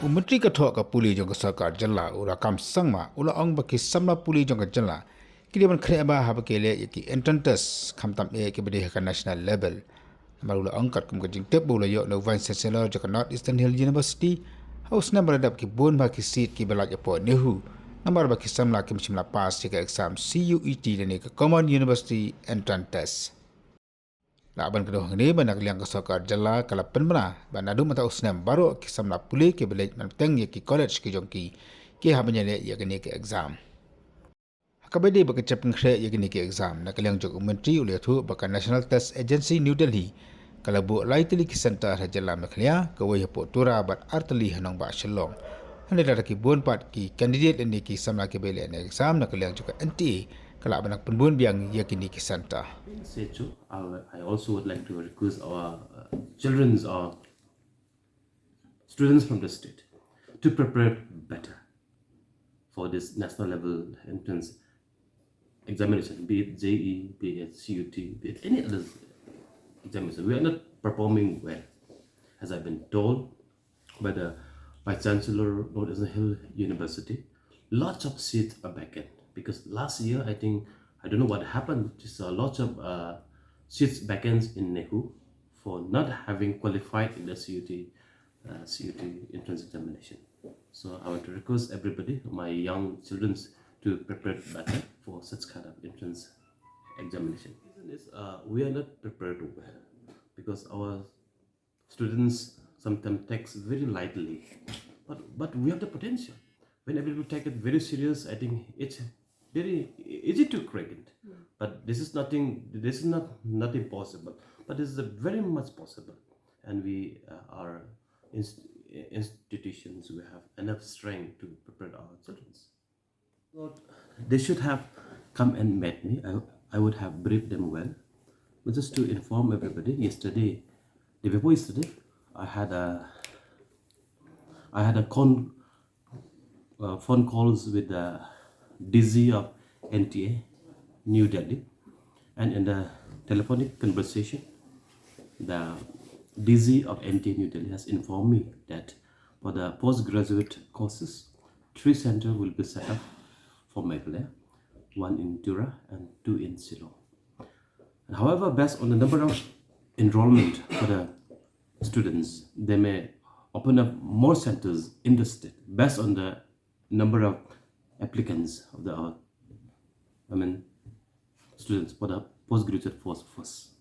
Umatri ka thok ka puli jong ka sarkar jalla ura kam sangma ula ong ba ki samla puli jong ka jalla kili ban khre ba ha ba ke le ki entrances kham tam e ke bede ka national level marula ong kat kum ka jing tep bula yo no vice chancellor jaka North Eastern Hill University house number dap ki bon ba ki seat ki bala po Nehu number ba ki samla ki mchimla pass ka exam CUET ne ka Common University entrance test Laban kedua ini banyak liang kesokar jala kalau penmana banadu mata usnam baru kisam la pulih ke belaj man teng ye ki college ki jongki ki ha banyale ye kini ke exam. Kabedi baka chapin khre ye kini ke exam nak liang jok menteri ule thu baka National Test Agency New Delhi kalau bu Lait Tylli ki center ha jala mekhlia ke we po tura bat artli hanong ba shalong. Hande data ki bon pat ki candidate ini ki samla ke bele exam nak liang jok NTA kalau banak penbun biang ye kini ki center. I also would like to request our children's or students from the state to prepare better for this national level entrance examination, be it JE, be it CUT, be it any other examination. We are not performing well, as I've been told by the Vice Chancellor North Eastern Hill University. Lots of seats are vacant because last year I don't know what happened. Just lots of seats vacant in Nehu for not having qualified in the CUT entrance examination. So I want to request everybody, my young children, to prepare better for such kind of entrance examination. The reason is we are not prepared well because our students sometimes take very lightly, but we have the potential. When everybody take it very serious, I think it's very easy to crack it. But this is not nothing possible. But this is very much possible, and we are institutions. We have enough strength to prepare our children. They should have come and met me. I would have briefed them well. But just to inform everybody, day before yesterday, I had a phone calls with the DG of NTA, New Delhi, and in the telephonic conversation, the DG of NTA New Delhi has informed me that for the postgraduate courses, 3 centers will be set up for Meghalaya, 1 in Tura and 2 in Shillong. And however, based on the number of enrollment for the students, they may open up more centers in the state based on the number of applicants of the students for the postgraduate course first.